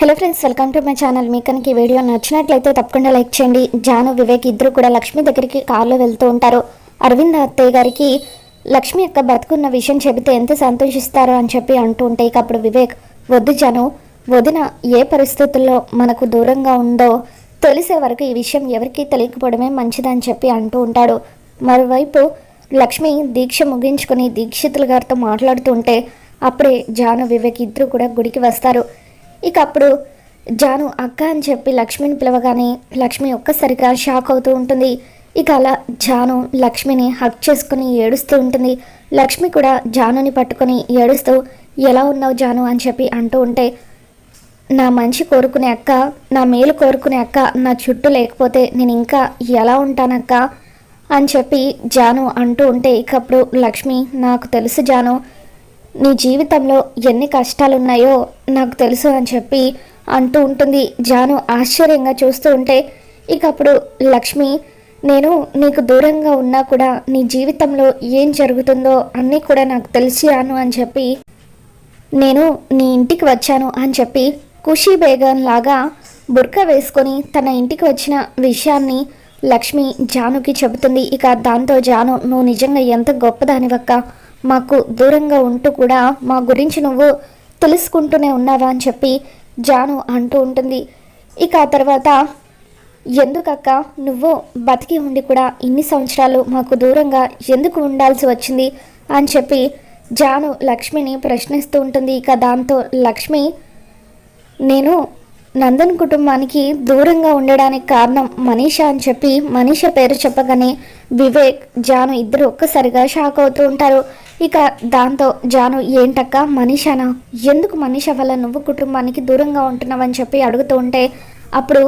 Hello friends, welcome to my channel. మీకు కనుక ఈ వీడియో నచ్చినట్లయితే తప్పకుండా లైక్ చేయండి. జాను, వివేక్ ఇద్దరు కూడా లక్ష్మి దగ్గరికి కార్లో వెళ్తూ ఉంటారు. అరవింద్ అత్తయ్య గారికి లక్ష్మి యొక్క బతుకున్న విషయం చెబితే ఎంత సంతోషిస్తారో అని చెప్పి అంటూ ఉంటే, ఇక అప్పుడు వివేక్, వద్దు జాను, వదిన ఏ పరిస్థితుల్లో మనకు దూరంగా ఉందో తెలిసే వరకు ఈ విషయం ఎవరికీ తెలియకపోవడమే మంచిదని చెప్పి అంటూ ఉంటాడు. మరోవైపు లక్ష్మి దీక్ష ముగించుకొని దీక్షితుల గారితో మాట్లాడుతూ ఉంటే, అప్పుడే జాను, వివేక్ ఇద్దరు కూడా గుడికి వస్తారు. ఇక అప్పుడు జాను అక్క అని చెప్పి లక్ష్మిని పిలవగానే లక్ష్మి ఒక్కసారిగా షాక్ అవుతూ ఉంటుంది. ఇక అలా జాను లక్ష్మిని హక్ చేసుకుని ఏడుస్తూ ఉంటుంది. లక్ష్మి కూడా జానుని పట్టుకొని ఏడుస్తూ, ఎలా ఉన్నావు జాను అని చెప్పి అంటూ ఉంటే, నా మంచి కోరుకునే అక్క, నా మేలు కోరుకునే అక్క నా చుట్టూ లేకపోతే నేను ఇంకా ఎలా ఉంటానక్క అని చెప్పి జాను అంటూ ఉంటే, ఇక అప్పుడు లక్ష్మి, నాకు తెలుసు జాను, నీ జీవితంలో ఎన్ని కష్టాలున్నాయో నాకు తెలుసు అని చెప్పి అంటూ ఉంటుంది. జాను ఆశ్చర్యంగా చూస్తూ ఉంటే, ఇక అప్పుడు లక్ష్మి, నేను నీకు దూరంగా ఉన్నా కూడా నీ జీవితంలో ఏం జరుగుతుందో అన్నీ కూడా నాకు తెలిసాను అని చెప్పి నేను నీ ఇంటికి వచ్చాను అని చెప్పి ఖుషీ బేగం లాగా బుర్కా వేసుకొని తన ఇంటికి వచ్చిన విషయాన్ని లక్ష్మి జానుకి చెబుతుంది. ఇక దాంతో జాను, నువ్వు నిజంగా ఎంత గొప్పదానివక్క, మాకు దూరంగా ఉంటూ కూడా మా గురించి నువ్వు తెలుసుకుంటూనే ఉన్నావా అని చెప్పి జాను అంటూ ఉంటుంది. ఇక ఆ తర్వాత, ఎందుకక్క నువ్వు బతికి ఉండి కూడా ఇన్ని సంవత్సరాలు మాకు దూరంగా ఎందుకు ఉండాల్సి వచ్చింది అని చెప్పి జాను లక్ష్మిని ప్రశ్నిస్తూ ఉంటుంది. ఇక దాంతో లక్ష్మి, నేను నందన్ కుటుంబానికి దూరంగా ఉండడానికి కారణం మనీషా అని చెప్పి మనీషా పేరు చెప్పగానే వివేక్, జాను ఇద్దరు ఒక్కసారిగా షాక్ అవుతూ ఉంటారు. ఇక దాంతో జాను, ఏంటక్క మనీషానా, ఎందుకు మనీషా వల్ల నువ్వు కుటుంబానికి దూరంగా ఉంటున్నావని చెప్పి అడుగుతూ ఉంటే, అప్పుడు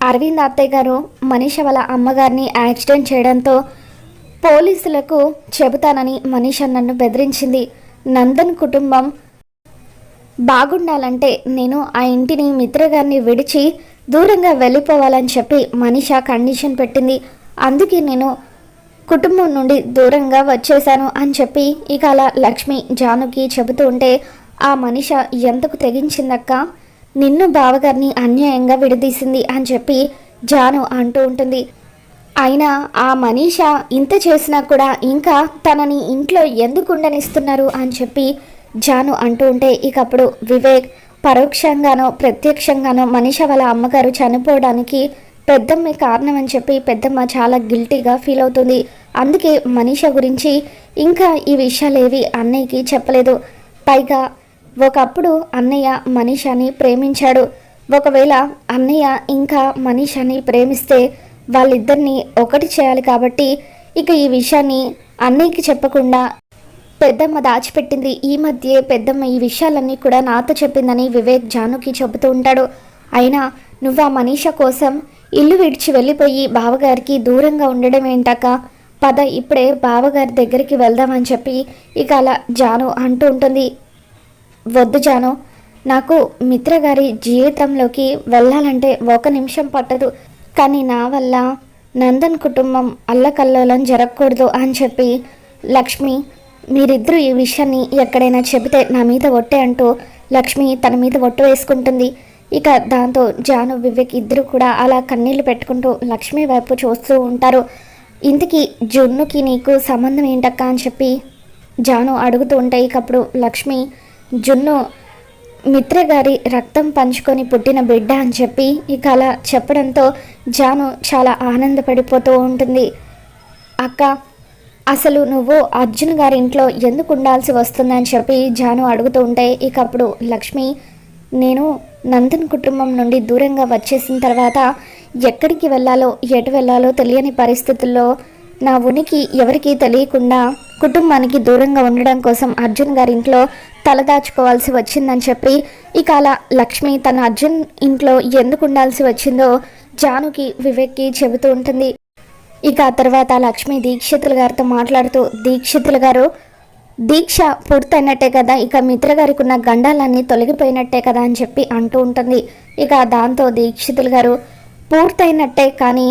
అరవింద్ అత్తయ్య గారు మనీషా వాళ్ళ అమ్మగారిని యాక్సిడెంట్ చేయడంతో పోలీసులకు చెబుతానని మనీషా నన్ను బెదిరించింది. నందన్ కుటుంబం బాగుండాలంటే నేను ఆ ఇంటిని మిత్రగారిని విడిచి దూరంగా వెళ్ళిపోవాలని చెప్పి మనీషా కండిషన్ పెట్టింది. అందుకే నేను కుటుంబం నుండి దూరంగా వచ్చేసాను అని చెప్పి ఇక అలా లక్ష్మి జానుకి చెబుతూ ఉంటే, ఆ మనీష ఎంతకు తెగించిందక్క, నిన్ను బావగారిని అన్యాయంగా విడదీసింది అని చెప్పి జాను అంటూ ఉంటుంది. అయినా ఆ మనీష ఇంత చేసినా కూడా ఇంకా తనని ఇంట్లో ఎందుకు ఉండనిస్తున్నారు అని చెప్పి జాను అంటూ ఉంటే, ఇక అప్పుడు వివేక్, పరోక్షంగానో ప్రత్యక్షంగానో మనీష వాళ్ళ అమ్మగారు చనిపోవడానికి పెద్దమ్మ కారణం అని చెప్పి పెద్దమ్మ చాలా గిల్టీగా ఫీల్ అవుతుంది. అందుకే మనీషా గురించి ఇంకా ఈ విషయాలేవి అన్నయ్యకి చెప్పలేదు. పైగా ఒకప్పుడు అన్నయ్య మనీషాని ప్రేమించాడు. ఒకవేళ అన్నయ్య ఇంకా మనీషాని ప్రేమిస్తే వాళ్ళిద్దరిని ఒకటి చేయాలి కాబట్టి ఇక ఈ విషయాన్ని అన్నయ్యకి చెప్పకుండా పెద్దమ్మ దాచిపెట్టింది. ఈ మధ్య పెద్దమ్మ ఈ విషయాలన్నీ కూడా నాతో చెప్పిందని వివేక్ జానుకి చెబుతూ ఉంటాడు. అయినా నువ్వు ఆ మనీషా కోసం ఇల్లు విడిచి వెళ్ళిపోయి బావగారికి దూరంగా ఉండడం ఏంటక్క, పద ఇప్పుడే బావగారి దగ్గరికి వెళ్దామని చెప్పి ఇక అలా జాను అంటూ ఉంటుంది. వద్దు జాను, నాకు మిత్రగారి జీవితంలోకి వెళ్ళాలంటే 1 నిమిషం పట్టదు, కానీ నా వల్ల నందన్ కుటుంబం అల్లకల్లోలం జరగకూడదు అని చెప్పి లక్ష్మి, మీరిద్దరూ ఈ విషయాన్ని ఎక్కడైనా చెబితే నా మీద ఒట్టే అంటూ లక్ష్మి తన మీద ఒట్టు వేసుకుంటుంది. ఇక దాంతో జాను, వివేక్ ఇద్దరు కూడా అలా కన్నీళ్లు పెట్టుకుంటూ లక్ష్మి వైపు చూస్తూ ఉంటారు. ఇంతకీ జున్నుకి నీకు సంబంధం ఏంటక్క అని చెప్పి జాను అడుగుతూ ఉంటాయి. ఇక అప్పుడు లక్ష్మి, జున్ను మిత్రగారి రక్తం పంచుకొని పుట్టిన బిడ్డ అని చెప్పి ఇక అలా చెప్పడంతో జాను చాలా ఆనందపడిపోతూ ఉంటుంది. అక్క, అసలు నువ్వు అర్జున్ గారి ఇంట్లో ఎందుకు ఉండాల్సి వస్తుందని చెప్పి జాను అడుగుతూ ఉంటే, ఇక అప్పుడు లక్ష్మి, నేను నందన్ కుటుంబం నుండి దూరంగా వచ్చేసిన తర్వాత ఎక్కడికి వెళ్ళాలో ఎటు వెళ్ళాలో తెలియని పరిస్థితుల్లో నా ఉనికి ఎవరికీ తెలియకుండా కుటుంబానికి దూరంగా ఉండడం కోసం అర్జున్ గారి ఇంట్లో తలదాచుకోవాల్సి వచ్చిందని చెప్పి ఇక అలా లక్ష్మి తన అర్జున్ ఇంట్లో ఎందుకు ఉండాల్సి వచ్చిందో జానుకి, వివేక్కి చెబుతూ ఉంటుంది. ఇక ఆ తర్వాత లక్ష్మి దీక్షితుల గారితో మాట్లాడుతూ, దీక్షితుల గారు, దీక్ష పూర్తయినట్టే కదా, ఇక మిత్రగారికి ఉన్న గండాలన్నీ తొలగిపోయినట్టే కదా అని చెప్పి అంటూ ఉంటుంది. ఇక దాంతో దీక్షితులు గారు, పూర్తయినట్టే, కానీ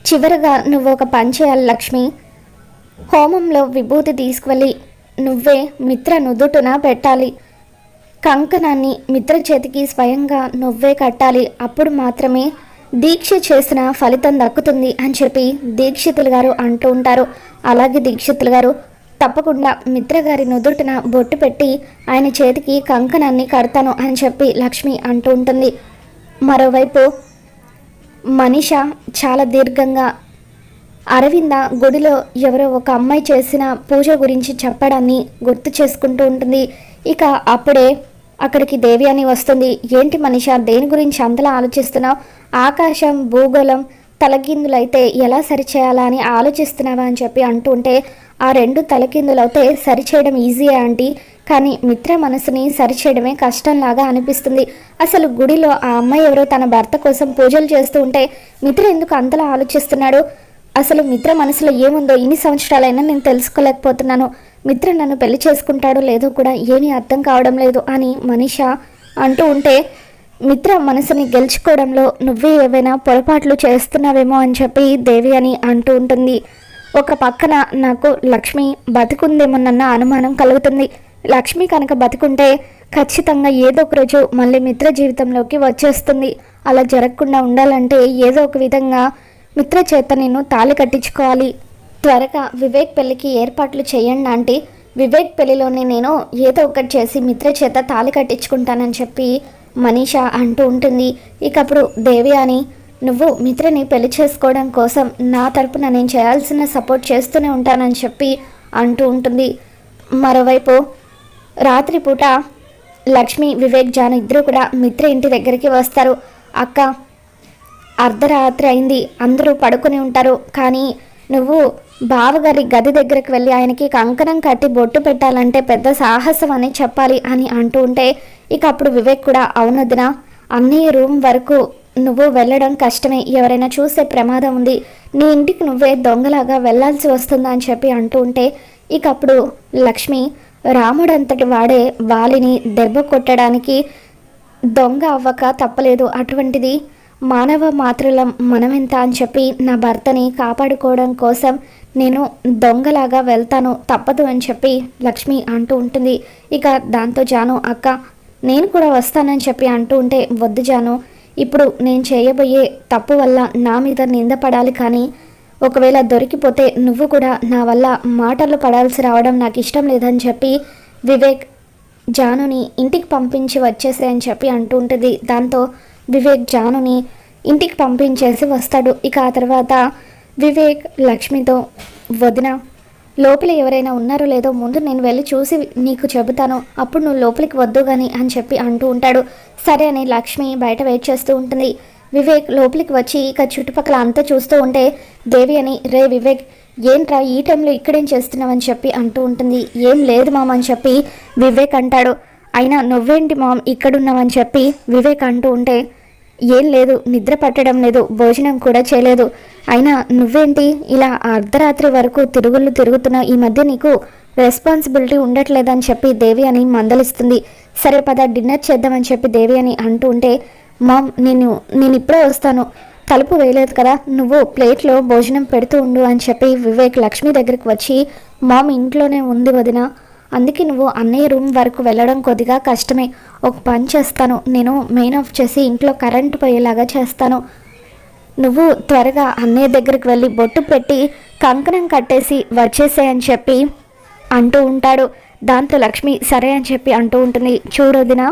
చివరిగా నువ్వు ఒక పని చేయాలి లక్ష్మి, హోమంలో విభూతి తీసుకువెళ్ళి నువ్వే మిత్ర నుదుటున పెట్టాలి. కంకణాన్ని మిత్ర చేతికి స్వయంగా నువ్వే కట్టాలి, అప్పుడు మాత్రమే దీక్ష చేసిన ఫలితం దక్కుతుంది అని చెప్పి దీక్షితులు గారు అంటూ ఉంటారు. అలాగే దీక్షితులు గారు తప్పకుండా మిత్ర గారి నుదుటిన బొట్టు పెట్టి ఆయన చేతికి కంకణాన్ని కడతాను అని చెప్పి లక్ష్మి అంటూ ఉంటుంది. మరోవైపు మనీష చాలా దీర్ఘంగా అరవింద గుడిలో ఎవరో ఒక అమ్మాయి చేసిన పూజ గురించి చెప్పడాన్ని గుర్తు చేసుకుంటూ ఉంటుంది. ఇక అప్పుడే అక్కడికి దేవి అని వస్తుంది. ఏంటి మనీష, దేని గురించి అంతలా ఆలోచిస్తున్నావు? ఆకాశం భూగోళం తలకిందులైతే ఎలా సరిచేయాలా అని ఆలోచిస్తున్నావా అని చెప్పి అంటూ ఉంటే, ఆ రెండు తలకిందులైతే సరిచేయడం ఈజీయే ఆంటీ, కానీ మిత్ర మనసుని సరిచేయడమే కష్టంలాగా అనిపిస్తుంది. అసలు గుడిలో ఆ అమ్మాయి ఎవరో తన భర్త కోసం పూజలు చేస్తూ ఉంటే మిత్ర ఎందుకు అంతలా ఆలోచిస్తున్నాడు? అసలు మిత్ర మనసులో ఏముందో ఇన్ని సంవత్సరాలైనా నేను తెలుసుకోలేకపోతున్నాను. మిత్ర నన్ను పెళ్లి చేసుకుంటాడో లేదో కూడా ఏమీ అర్థం కావడం లేదు అని మనీష అంటూ ఉంటే, మిత్ర మనసుని గెలుచుకోవడంలో నువ్వే ఏవైనా పొరపాట్లు చేస్తున్నావేమో అని చెప్పి దేవి అని అంటూ ఉంటుంది. ఒక పక్కన నాకు లక్ష్మి బతుకుందేమోనన్న అనుమానం కలుగుతుంది. లక్ష్మి కనుక బతుకుంటే ఖచ్చితంగా ఏదో ఒక రోజు మళ్ళీ మిత్ర జీవితంలోకి వచ్చేస్తుంది. అలా జరగకుండా ఉండాలంటే ఏదో ఒక విధంగా మిత్ర చేత నేను తాళి కట్టించుకోవాలి. త్వరగా వివేక్ పెళ్ళికి ఏర్పాట్లు చేయండి ఆంటీ. వివేక్ పెళ్ళిలోనే నేను ఏదో ఒకటి చేసి మిత్ర చేత తాళి కట్టించుకుంటానని చెప్పి మనీష అంటూ ఉంటుంది. ఇక అప్పుడు దేవి అని, నువ్వు మిత్రని పెళ్లి చేసుకోవడం కోసం నా తరపున నేను చేయాల్సిన సపోర్ట్ చేస్తూనే ఉంటానని చెప్పి అంటూ ఉంటుంది. మరోవైపు రాత్రిపూట లక్ష్మి వివేక్ జాను ఇద్దరు కూడా మిత్ర ఇంటి దగ్గరికి వస్తారు. అక్క, అర్ధరాత్రి అయింది, అందరూ పడుకొని ఉంటారు, కానీ నువ్వు బావగారి గది దగ్గరికి వెళ్ళి ఆయనకి కంకణం కట్టి బొట్టు పెట్టాలంటే పెద్ద సాహసం అని చెప్పాలి అని అంటూ ఉంటే, ఇక అప్పుడు వివేక్ కూడా అవునొదిన, అన్నయ్య రూమ్ వరకు నువ్వు వెళ్ళడం కష్టమే, ఎవరైనా చూసే ప్రమాదం ఉంది, నీ ఇంటికి నువ్వే దొంగలాగా వెళ్లాల్సి వస్తుందా అని చెప్పి అంటూ ఉంటే, ఇక అప్పుడు లక్ష్మి రాముడంతటి వాడే వాలిని దెబ్బ కొట్టడానికి దొంగ అవ్వక తప్పలేదు, అటువంటిది మానవ మాతృలం మనమెంత అని చెప్పి నా భర్తని కాపాడుకోవడం కోసం నేను దొంగలాగా వెళ్తాను, తప్పదు అని చెప్పి లక్ష్మి అంటూ ఉంటుంది. ఇక దాంతో జాను, అక్క నేను కూడా వస్తానని చెప్పి అంటూ ఉంటే, వద్దు జాను, ఇప్పుడు నేను చేయబోయే తప్పు వల్ల నా మీద నింద పడాలి, కానీ ఒకవేళ దొరికిపోతే నువ్వు కూడా నా వల్ల మాటలు పడాల్సి రావడం నాకు ఇష్టం లేదని చెప్పి వివేక్ జానుని ఇంటికి పంపించి వచ్చేసే అని చెప్పి అంటూ ఉంటుంది. దాంతో వివేక్ జానుని ఇంటికి పంపించేసి వస్తాడు. ఇక ఆ తర్వాత వివేక్ లక్ష్మితో, వదిన లోపల ఎవరైనా ఉన్నారో లేదో ముందు నేను వెళ్ళి చూసి నీకు చెబుతాను, అప్పుడు నువ్వు లోపలికి వద్దు కానీ అని చెప్పి అంటూ ఉంటాడు. సరే అని లక్ష్మి బయట వెయిట్ చేస్తూ ఉంటుంది. వివేక్ లోపలికి వచ్చి ఇక చుట్టుపక్కల అంతా చూస్తూ ఉంటే దేవి అని, రే వివేక్ ఏంట్రా ఈ టైంలో ఇక్కడేం చేస్తున్నావని చెప్పి అంటూ ఉంటుంది. ఏం లేదు మామ అని చెప్పి వివేక్ అంటాడు. అయినా నువ్వేంటి మామ్ ఇక్కడున్నావని చెప్పి వివేక్ అంటూ ఉంటే, ఏం లేదు, నిద్ర పట్టడం లేదు, భోజనం కూడా చేయలేదు, అయినా నువ్వేంటి ఇలా అర్ధరాత్రి వరకు తిరుగుళ్ళు తిరుగుతున్నావు, ఈ మధ్య నీకు రెస్పాన్సిబిలిటీ ఉండట్లేదని చెప్పి దేవి అని మందలిస్తుంది. సరే పద డిన్నర్ చేద్దామని చెప్పి దేవి అని అంటూ ఉంటే, మామ్ నేను ఇప్పుడే వస్తాను, తలుపు వేయలేదు కదా, నువ్వు ప్లేట్లో భోజనం పెడుతూ ఉండు అని చెప్పి వివేక్ లక్ష్మి దగ్గరికి వచ్చి, మామ్ ఇంట్లోనే ఉంది వదిన, అందుకే నువ్వు అన్నయ్య రూమ్ వరకు వెళ్ళడం కొద్దిగా కష్టమే, ఒక పని చేస్తాను, నేను మెయిన్ ఆఫ్ చేసి ఇంట్లో కరెంటు పోయేలాగా చేస్తాను, నువ్వు త్వరగా అన్నయ్య దగ్గరికి వెళ్ళి బొట్టు పెట్టి కంకణం కట్టేసి వచ్చేసేయని చెప్పి అంటూ ఉంటాడు. దాంతో లక్ష్మి సరే అని చెప్పి అంటూ ఉంటుంది. చూడొదిన,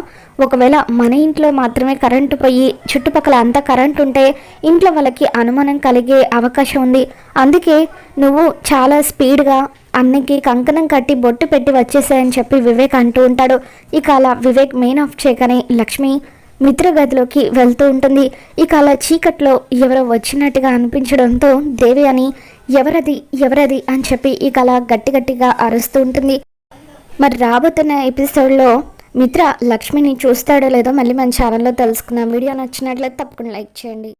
ఒకవేళ మన ఇంట్లో మాత్రమే కరెంటు పోయి చుట్టుపక్కల అంతా కరెంటు ఉంటే ఇంట్లో వాళ్ళకి అనుమానం కలిగే అవకాశం ఉంది, అందుకే నువ్వు చాలా స్పీడ్గా అన్నకి కంకణం కట్టి బొట్టు పెట్టి వచ్చేసాయని చెప్పి వివేక్ అంటూ ఉంటాడు. ఇక అలా వివేక్ మెయిన్ ఆఫ్ చేయగానే లక్ష్మి మిత్ర గదిలోకి వెళ్తూ ఉంటుంది. ఇక అలా చీకట్లో ఎవరో వచ్చినట్టుగా అనిపించడంతో దేవి అని, ఎవరది అని చెప్పి ఇక అలా గట్టిగా అరుస్తూ ఉంటుంది. మరి రాబోతున్న ఎపిసోడ్లో మిత్ర లక్ష్మిని చూస్తాడో లేదో మళ్ళీ మన ఛానల్లో తెలుసుకుందాం. వీడియో నచ్చినట్లయితే తప్పకుండా లైక్ చేయండి.